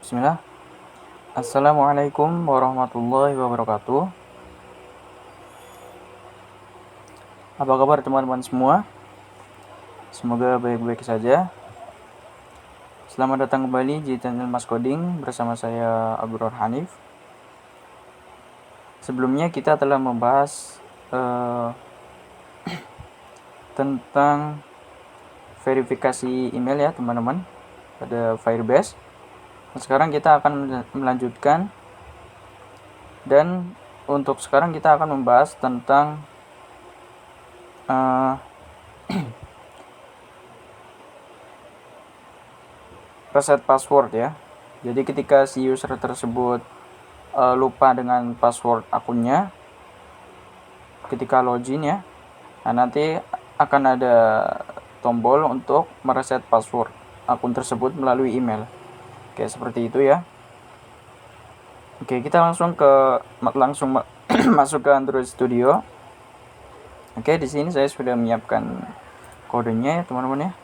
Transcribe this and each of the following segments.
Bismillah. Assalamualaikum warahmatullahi wabarakatuh. Apa kabar teman-teman semua? Semoga baik-baik saja. Selamat datang kembali di channel Mas Coding bersama saya Abdurrahman Hanif. Sebelumnya kita telah membahas tentang verifikasi email ya teman-teman pada Firebase. Sekarang kita akan melanjutkan, dan untuk sekarang kita akan membahas tentang reset password ya. Jadi ketika si user tersebut lupa dengan password akunnya ketika login ya, nah nanti akan ada tombol untuk mereset password akun tersebut melalui email. Oke, seperti itu ya. Oke, kita langsung masuk ke Android Studio. Oke, di sini saya sudah menyiapkan kodenya ya teman-teman ya.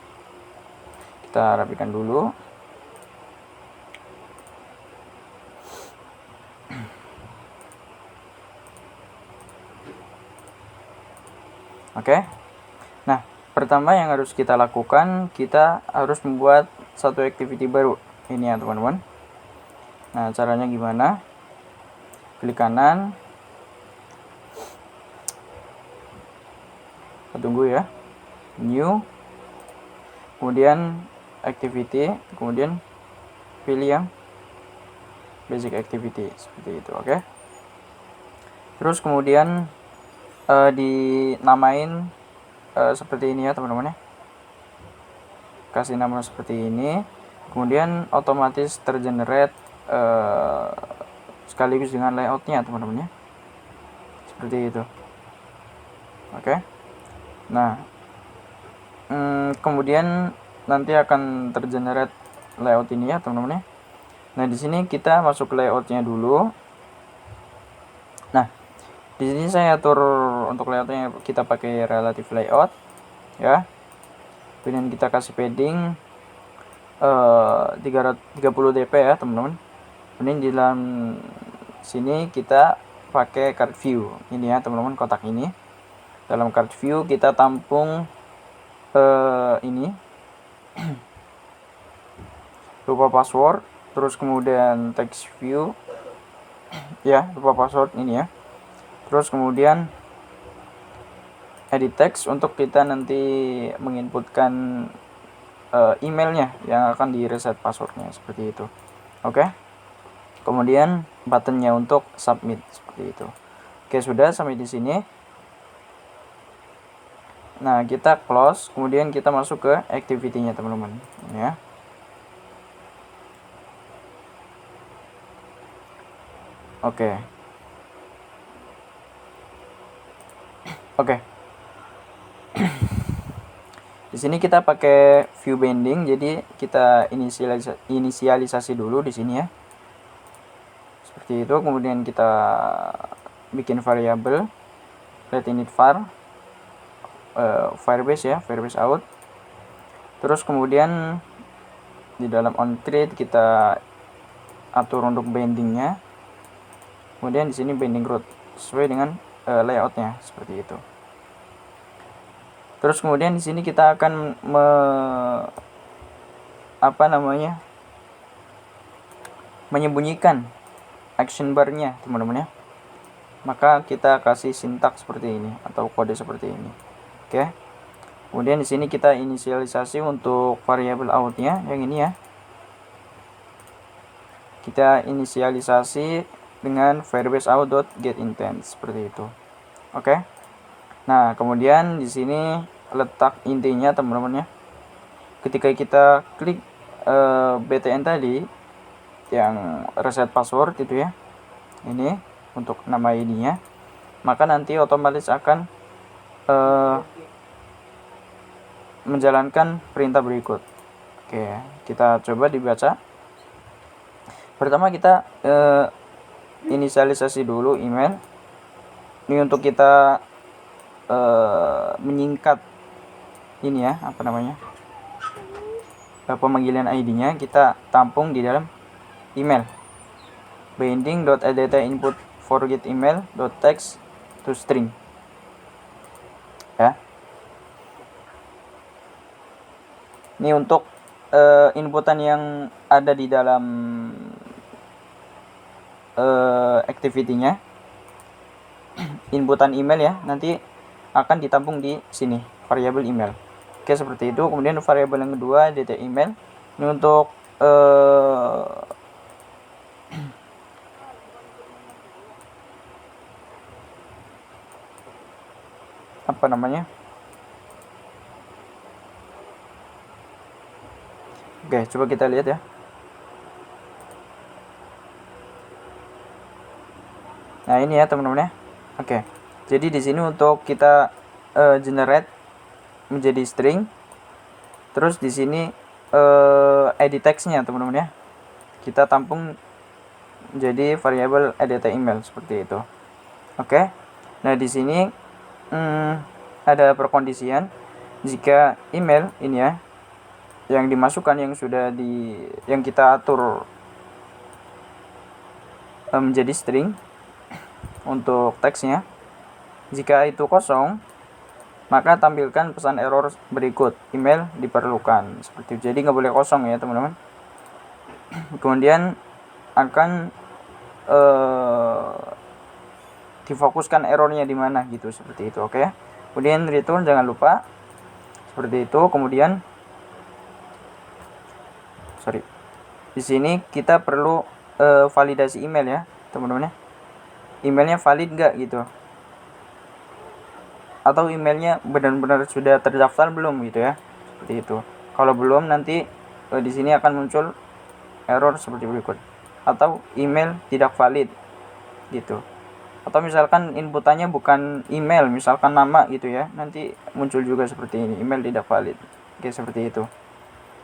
Kita rapikan dulu. Oke. Nah, pertama yang harus kita lakukan, kita harus membuat satu activity baru. Ini ya teman-teman. Nah, caranya gimana? Klik kanan. Tunggu ya. New. Kemudian activity, kemudian pilih yang basic activity seperti itu, oke. Terus kemudian dinamain seperti ini ya teman-teman ya. Kasih nama seperti ini, kemudian otomatis tergenerate sekaligus dengan layoutnya teman-teman ya, seperti itu, oke. Nah, kemudian nanti akan tergenerate layout ini ya teman-teman ya. Nah, di sini kita masuk ke layoutnya dulu. Nah, di sini saya atur untuk layoutnya, kita pakai relative layout ya. Kemudian kita kasih padding 30 dp ya teman-teman. Kemudian di dalam sini kita pakai card view ini ya teman-teman, kotak ini. Dalam card view kita tampung ini lupa password, terus kemudian text view ya, lupa password ini ya. Terus kemudian edit text untuk kita nanti menginputkan emailnya yang akan di reset passwordnya, seperti itu, oke. Kemudian buttonnya untuk submit, seperti itu. Oke, sudah sampai di sini. Nah, kita close, kemudian kita masuk ke activity-nya teman-teman ya. Oke. Di sini kita pakai view binding, jadi kita inisialisasi dulu di sini ya. Seperti itu. Kemudian kita bikin variabel let init var Firebase ya, Firebase out. Terus kemudian di dalam onThread kita atur untuk bindingnya. Kemudian di sini binding root sesuai dengan layoutnya, seperti itu. Terus kemudian di sini kita akan menyembunyikan action bar-nya teman-teman ya. Maka kita kasih sintaks seperti ini atau kode seperti ini. Oke. Kemudian di sini kita inisialisasi untuk variabel out-nya yang ini ya. Kita inisialisasi dengan firebase out.getIntent seperti itu. Oke. Nah, kemudian di sini letak intinya teman-teman ya. Ketika kita klik btn tadi yang reset password itu ya, ini untuk nama ID-nya, maka nanti otomatis akan menjalankan perintah berikut. Oke, kita coba dibaca. Pertama kita inisialisasi dulu email. Ini untuk kita menyingkat ini ya, pemanggilan ID-nya kita tampung di dalam email. Binding.add input forget email text to string. Ya. Ini untuk inputan yang ada di dalam activity-nya. Inputan email ya, nanti akan ditampung di sini, variabel email. Oke, seperti itu. Kemudian variabel yang kedua, data email. Ini untuk apa namanya? Oke, coba kita lihat ya. Nah, ini ya teman-teman ya. Oke. Jadi di sini untuk kita generate menjadi string. Terus di sini edit text-nya teman-teman ya. Kita tampung menjadi variabel edit email seperti itu. Oke. Nah, di sini ada perkondisian jika email ini ya yang dimasukkan yang sudah yang kita atur menjadi string untuk teksnya, jika itu kosong maka tampilkan pesan error berikut, email diperlukan, seperti itu. Jadi nggak boleh kosong ya teman-teman. Kemudian akan difokuskan errornya di mana gitu, seperti itu. Oke. Kemudian return jangan lupa seperti itu. Kemudian di sini kita perlu validasi email ya teman-teman ya. Emailnya valid nggak gitu, atau emailnya benar-benar sudah terdaftar belum gitu ya, seperti itu. Kalau belum, nanti di sini akan muncul error seperti berikut, atau email tidak valid gitu. Atau misalkan inputannya bukan email, misalkan nama gitu ya, nanti muncul juga seperti ini, email tidak valid. Oke, seperti itu.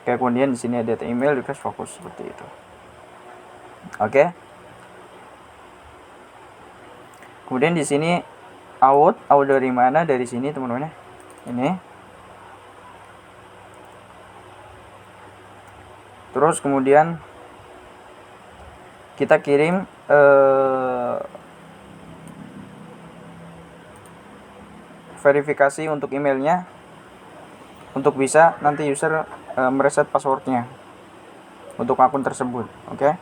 Oke, kemudian di sini ada data email, request fokus, seperti itu. Oke. Kemudian di sini out dari mana? Dari sini teman-teman ya. Ini. Terus kemudian kita kirim verifikasi untuk emailnya, untuk bisa nanti user mereset passwordnya untuk akun tersebut. Oke.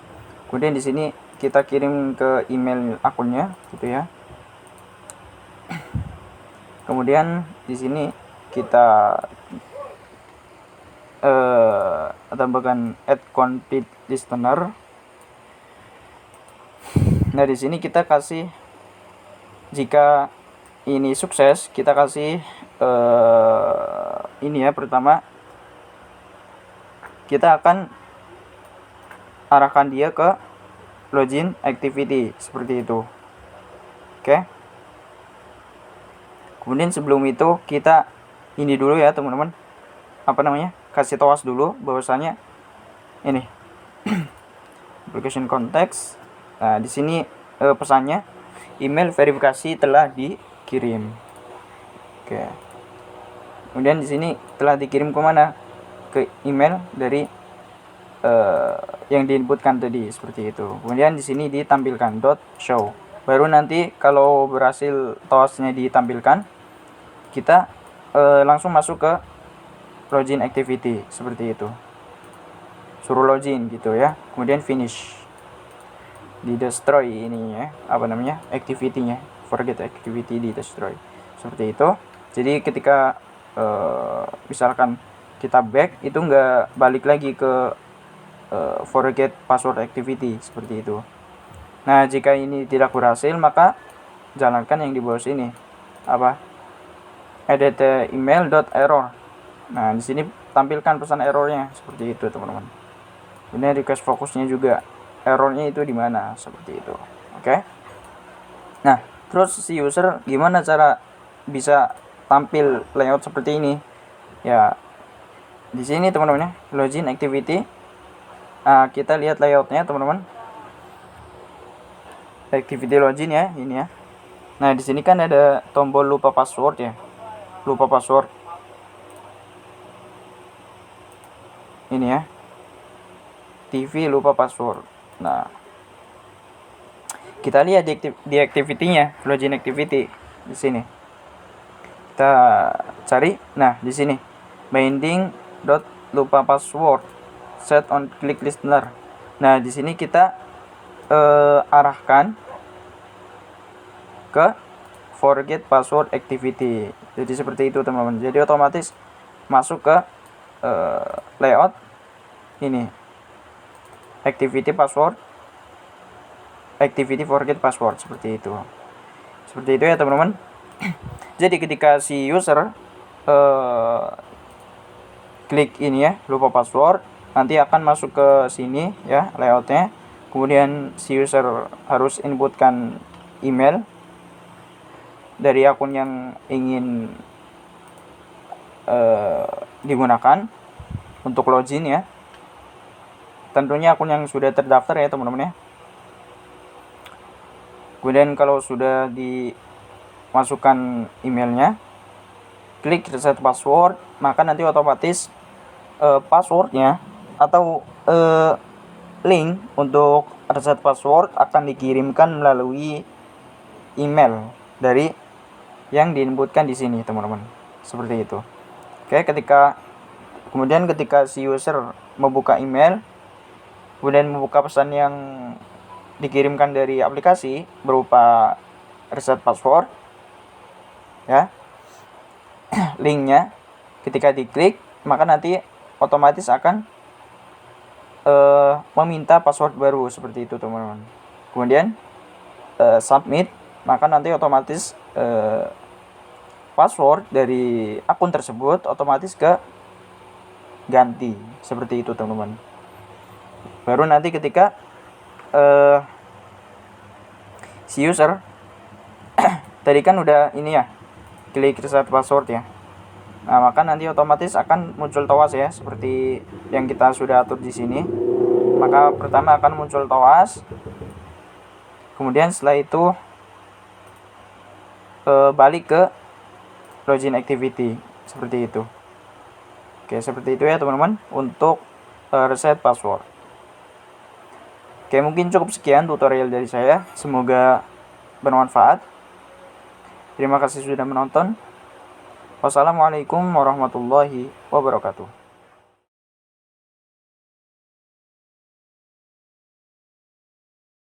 Kemudian di sini kita kirim ke email akunnya gitu ya. Kemudian di sini kita tambahkan add complete listener. Nah, di sini kita kasih, jika ini sukses, kita kasih ini ya, pertama kita akan arahkan dia ke login activity seperti itu. Oke. Kemudian sebelum itu kita ini dulu ya teman-teman, apa namanya, kasih tawas dulu bahwasanya ini application context. Nah, di sini pesannya email verifikasi telah dikirim. Oke. Kemudian di sini telah dikirim ke mana? Ke email dari yang diinputkan tadi, seperti itu. Kemudian di sini ditampilkan .show. Baru nanti kalau berhasil tawasnya ditampilkan, kita langsung masuk ke login activity, seperti itu. Suruh login gitu ya. Kemudian finish. Di destroy ini ya, apa namanya, activity-nya, forget activity di destroy, seperti itu. Jadi ketika misalkan kita back, itu nggak balik lagi ke forget password activity, seperti itu. Nah, jika ini tidak berhasil, maka jalankan yang di bawah sini, apa, edit email.error. Nah, di sini tampilkan pesan errornya, seperti itu teman-teman. Ini request fokusnya juga, errornya itu di mana, seperti itu. Oke. Nah, terus si user gimana cara bisa tampil layout seperti ini? Ya, di sini teman-teman ya, login activity. Nah, kita lihat layoutnya teman-teman. Activity login ya, ini ya. Nah, di sini kan ada tombol lupa password ya. Lupa password. Ini ya. TV lupa password. Nah, kita lihat di activity-nya, login activity di sini. Kita cari, nah di sini binding dot lupa password set on click listener. Nah, di sini kita arahkan ke forget password activity. Jadi seperti itu teman-teman. Jadi otomatis masuk ke layout ini, activity forget password, seperti itu ya teman-teman. Jadi ketika si user klik ini ya, lupa password, nanti akan masuk ke sini ya layoutnya. Kemudian si user harus inputkan email dari akun yang ingin digunakan untuk login ya. Tentunya akun yang sudah terdaftar ya teman-teman ya. Kemudian kalau sudah dimasukkan emailnya, klik reset password, maka nanti otomatis passwordnya atau link untuk reset password akan dikirimkan melalui email dari yang diinputkan di sini teman-teman, seperti itu. Oke, kemudian ketika si user membuka email, kemudian membuka pesan yang dikirimkan dari aplikasi berupa reset password ya, linknya ketika diklik, maka nanti otomatis akan meminta password baru, seperti itu teman-teman. Kemudian submit, maka nanti otomatis password dari akun tersebut otomatis ke ganti, seperti itu teman-teman. Baru nanti ketika si user tadi kan udah ini ya, klik reset password ya. Nah, maka nanti otomatis akan muncul TOWAS ya, seperti yang kita sudah atur di sini. Maka pertama akan muncul TOWAS. Kemudian setelah itu balik ke login activity, seperti itu. Oke, seperti itu ya teman-teman untuk reset password. Oke, mungkin cukup sekian tutorial dari saya. Semoga bermanfaat. Terima kasih sudah menonton. Wassalamualaikum warahmatullahi wabarakatuh.